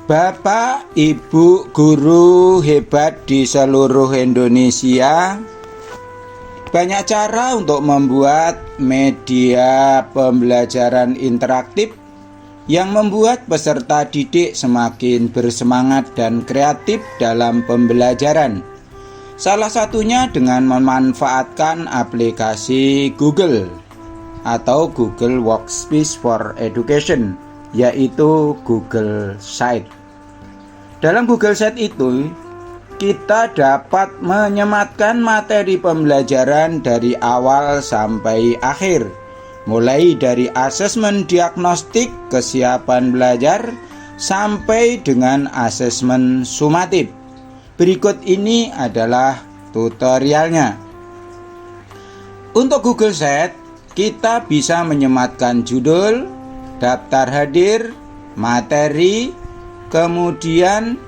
Bapak, Ibu, guru hebat di seluruh Indonesia, banyak cara untuk membuat media pembelajaran interaktif yang membuat peserta didik semakin bersemangat dan kreatif dalam pembelajaran. Salah satunya dengan memanfaatkan aplikasi Google atau Google Workspace for Education, yaitu Google Site. Dalam Google Site itu, kita dapat menyematkan materi pembelajaran dari awal sampai akhir, mulai dari asesmen diagnostik kesiapan belajar sampai dengan asesmen sumatif. Berikut ini adalah tutorialnya. Untuk Google Site, kita bisa menyematkan judul, daftar hadir, materi, kemudian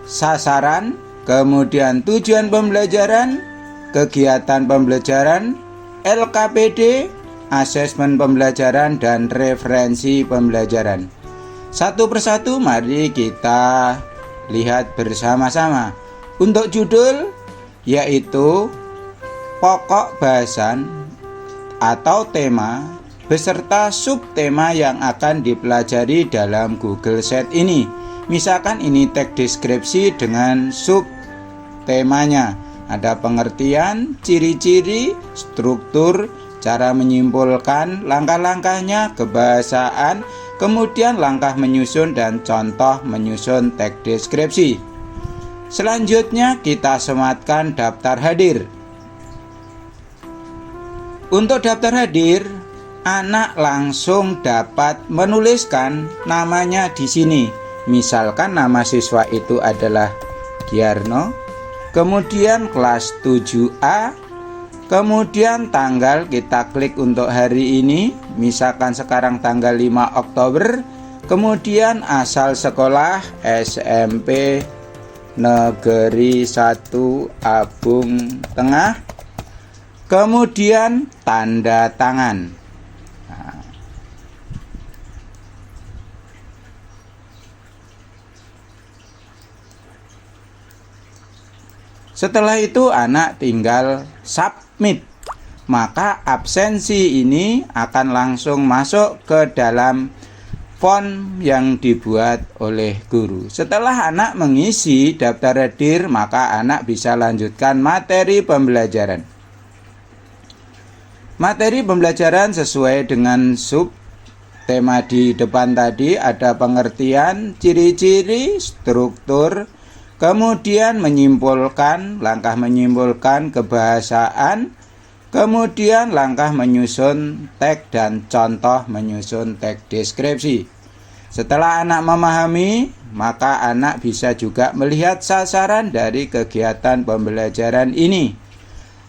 sasaran, kemudian tujuan pembelajaran, kegiatan pembelajaran, LKPD, asesmen pembelajaran, dan referensi pembelajaran. Satu persatu mari kita lihat bersama-sama. Untuk judul, yaitu pokok bahasan atau tema beserta subtema yang akan dipelajari dalam Google Site ini. Misalkan ini teks deskripsi dengan subtemanya. Ada pengertian, ciri-ciri, struktur, cara menyimpulkan, langkah-langkahnya, kebahasaan, kemudian langkah menyusun dan contoh menyusun teks deskripsi. Selanjutnya kita sematkan daftar hadir. Untuk daftar hadir, anak langsung dapat menuliskan namanya di sini. Misalkan nama siswa itu adalah Giarno, kemudian kelas 7A, kemudian tanggal kita klik untuk hari ini, misalkan sekarang tanggal 5 Oktober, kemudian asal sekolah SMP Negeri 1 Abung Tengah, kemudian tanda tangan. Setelah itu anak tinggal submit, maka absensi ini akan langsung masuk ke dalam form yang dibuat oleh guru. Setelah anak mengisi daftar hadir, maka anak bisa lanjutkan materi pembelajaran. Materi pembelajaran sesuai dengan subtema di depan tadi, ada pengertian, ciri-ciri, struktur, kemudian menyimpulkan, langkah menyimpulkan, kebahasaan, kemudian langkah menyusun teks dan contoh menyusun teks deskripsi. Setelah anak memahami, maka anak bisa juga melihat sasaran dari kegiatan pembelajaran ini.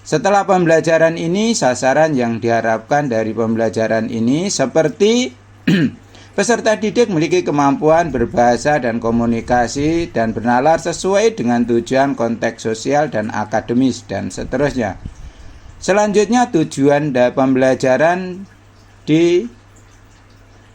Setelah pembelajaran ini, sasaran yang diharapkan dari pembelajaran ini seperti peserta didik memiliki kemampuan berbahasa dan komunikasi dan bernalar sesuai dengan tujuan konteks sosial dan akademis, dan seterusnya. Selanjutnya tujuan pembelajaran di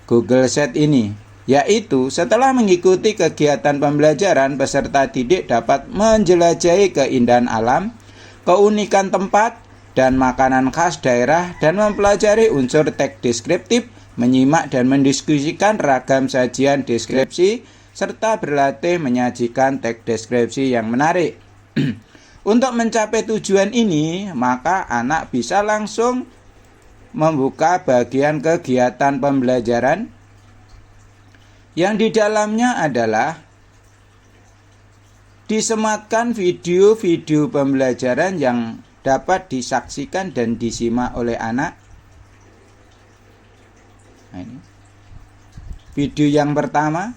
Google Site ini, yaitu setelah mengikuti kegiatan pembelajaran, peserta didik dapat menjelajahi keindahan alam, keunikan tempat, dan makanan khas daerah, dan mempelajari unsur teks deskriptif, menyimak dan mendiskusikan ragam sajian deskripsi, serta berlatih menyajikan teks deskripsi yang menarik. Untuk mencapai tujuan ini, maka anak bisa langsung membuka bagian kegiatan pembelajaran yang di dalamnya adalah disematkan video-video pembelajaran yang dapat disaksikan dan disimak oleh anak. Nah, ini video yang pertama.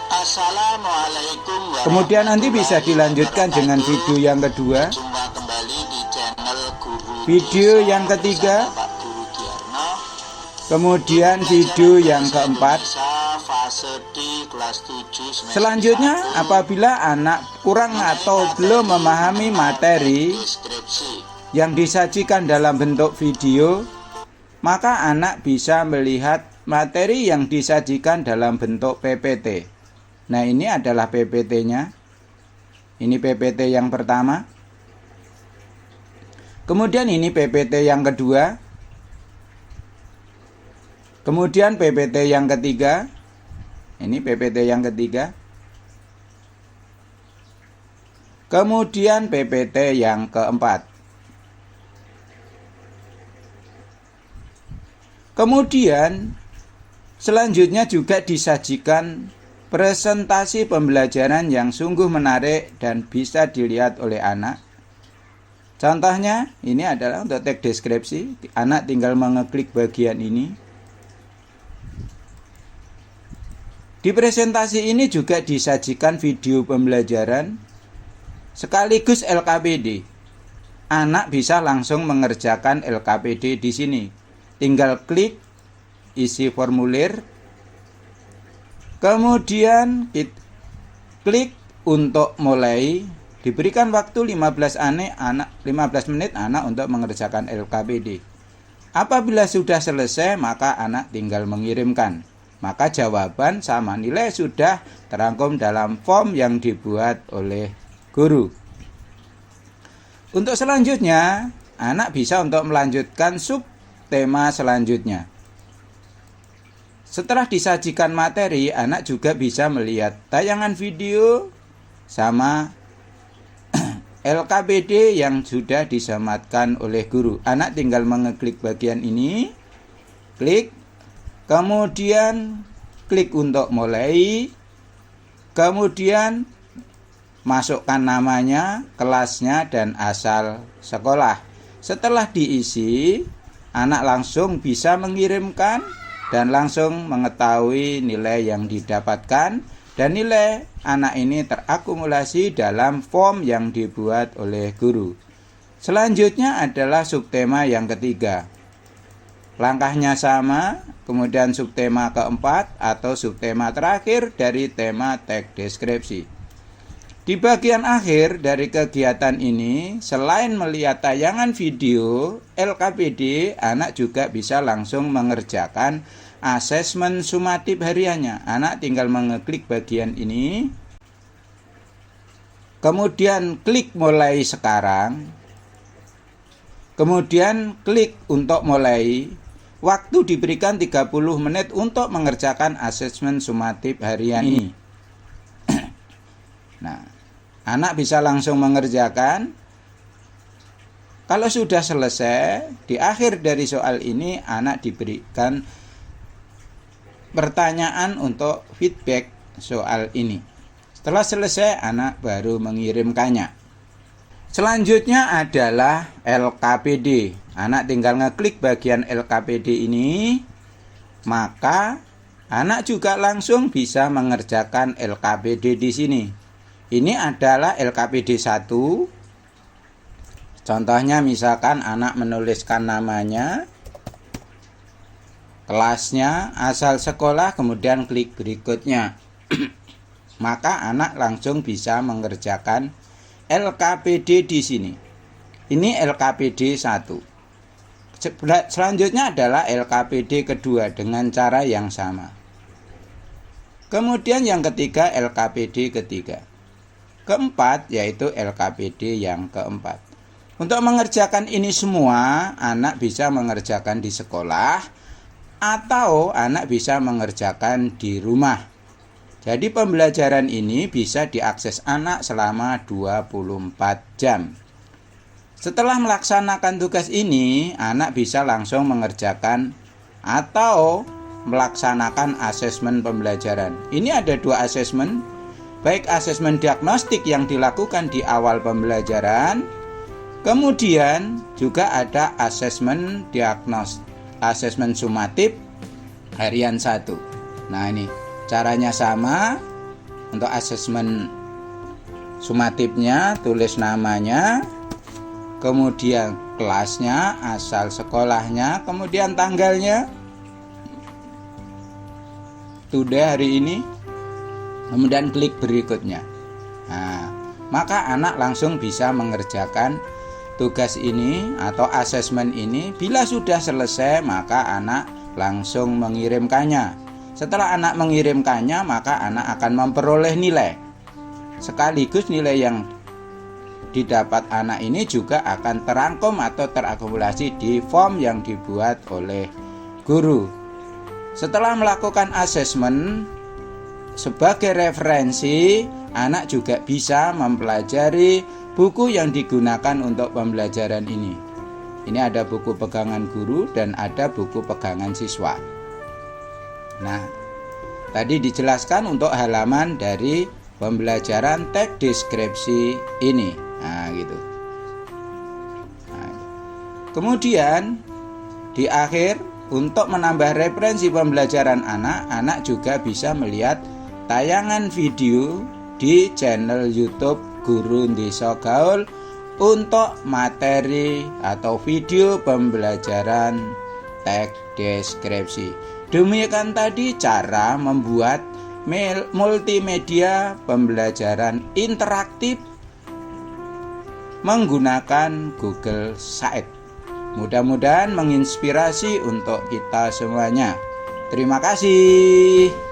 Assalamualaikum. Kemudian nanti bisa dilanjutkan dengan video yang kedua. Jumpa kembali di channel Guru Video Desa yang ketiga. Pak Guru Giarno. Kemudian video yang keempat. Fase D kelas 7 semester Selanjutnya, 1, apabila anak kurang atau belum memahami materi deskripsi. yang disajikan dalam bentuk video, maka anak bisa melihat materi yang disajikan dalam bentuk PPT. Nah, ini adalah PPT-nya. Ini PPT yang pertama. Kemudian ini PPT yang kedua. Kemudian PPT yang ketiga. Ini PPT yang ketiga. Kemudian PPT yang keempat. Kemudian selanjutnya juga disajikan presentasi pembelajaran yang sungguh menarik dan bisa dilihat oleh anak. Contohnya ini adalah untuk teks deskripsi. Anak tinggal mengeklik bagian ini. Di presentasi ini juga disajikan video pembelajaran sekaligus LKPD. Anak bisa langsung mengerjakan LKPD di sini. Tinggal klik isi formulir, kemudian klik untuk mulai. Diberikan waktu 15 menit anak untuk mengerjakan LKPD. Apabila sudah selesai, maka anak tinggal mengirimkan. Maka jawaban sama nilai sudah terangkum dalam form yang dibuat oleh guru. Untuk selanjutnya, anak bisa untuk melanjutkan subtema selanjutnya. Setelah disajikan materi, anak juga bisa melihat tayangan video sama LKPD yang sudah disematkan oleh guru. Anak tinggal mengeklik bagian ini, klik, kemudian klik untuk mulai, kemudian masukkan namanya, kelasnya, dan asal sekolah. Setelah diisi, anak langsung bisa mengirimkan dan langsung mengetahui nilai yang didapatkan, dan nilai anak ini terakumulasi dalam form yang dibuat oleh guru. Selanjutnya adalah subtema yang ketiga. Langkahnya sama, kemudian subtema keempat atau subtema terakhir dari tema teks deskripsi. Di bagian akhir dari kegiatan ini, selain melihat tayangan video LKPD, anak juga bisa langsung mengerjakan asesmen sumatif hariannya. Anak tinggal mengeklik bagian ini, kemudian klik mulai sekarang, kemudian klik untuk mulai. Waktu diberikan 30 menit untuk mengerjakan asesmen sumatif harian ini. Nah, anak bisa langsung mengerjakan. Kalau sudah selesai, di akhir dari soal ini anak diberikan pertanyaan untuk feedback soal ini. Setelah selesai, anak baru mengirimkannya. Selanjutnya adalah LKPD. Anak tinggal ngeklik bagian LKPD ini, maka anak juga langsung bisa mengerjakan LKPD di sini. Ini adalah LKPD 1. Contohnya misalkan anak menuliskan namanya, kelasnya, asal sekolah, kemudian klik berikutnya. Maka anak langsung bisa mengerjakan LKPD di sini. Ini LKPD 1. Selanjutnya adalah LKPD kedua dengan cara yang sama. Kemudian yang ketiga LKPD ketiga. Keempat yaitu LKPD yang keempat. Untuk mengerjakan ini semua, anak bisa mengerjakan di sekolah atau anak bisa mengerjakan di rumah. Jadi pembelajaran ini bisa diakses anak selama 24 jam. Setelah melaksanakan tugas ini, anak bisa langsung mengerjakan atau melaksanakan asesmen pembelajaran. Ini ada 2 asesmen, baik asesmen diagnostik yang dilakukan di awal pembelajaran, kemudian juga ada asesmen asesmen sumatif harian 1. Nah, ini caranya sama. Untuk asesmen sumatifnya, tulis namanya, kemudian kelasnya, asal sekolahnya, kemudian tanggalnya, today hari ini, kemudian klik berikutnya. Nah, maka anak langsung bisa mengerjakan tugas ini atau asesmen ini. Bila sudah selesai, maka anak langsung mengirimkannya. Setelah anak mengirimkannya, maka anak akan memperoleh nilai. Sekaligus nilai yang didapat anak ini juga akan terangkum atau terakumulasi di form yang dibuat oleh guru. Setelah melakukan asesmen sebagai referensi, anak juga bisa mempelajari buku yang digunakan untuk pembelajaran ini. Ini ada buku pegangan guru dan ada buku pegangan siswa. Nah, tadi dijelaskan untuk halaman dari pembelajaran teks deskripsi ini. Nah, gitu. Nah, kemudian di akhir, untuk menambah referensi pembelajaran anak juga bisa melihat tayangan video di channel YouTube Guru Desa Gaul untuk materi atau video pembelajaran teks deskripsi. Demikian tadi cara membuat multimedia pembelajaran interaktif menggunakan Google Sites. Mudah-mudahan menginspirasi untuk kita semuanya. Terima kasih.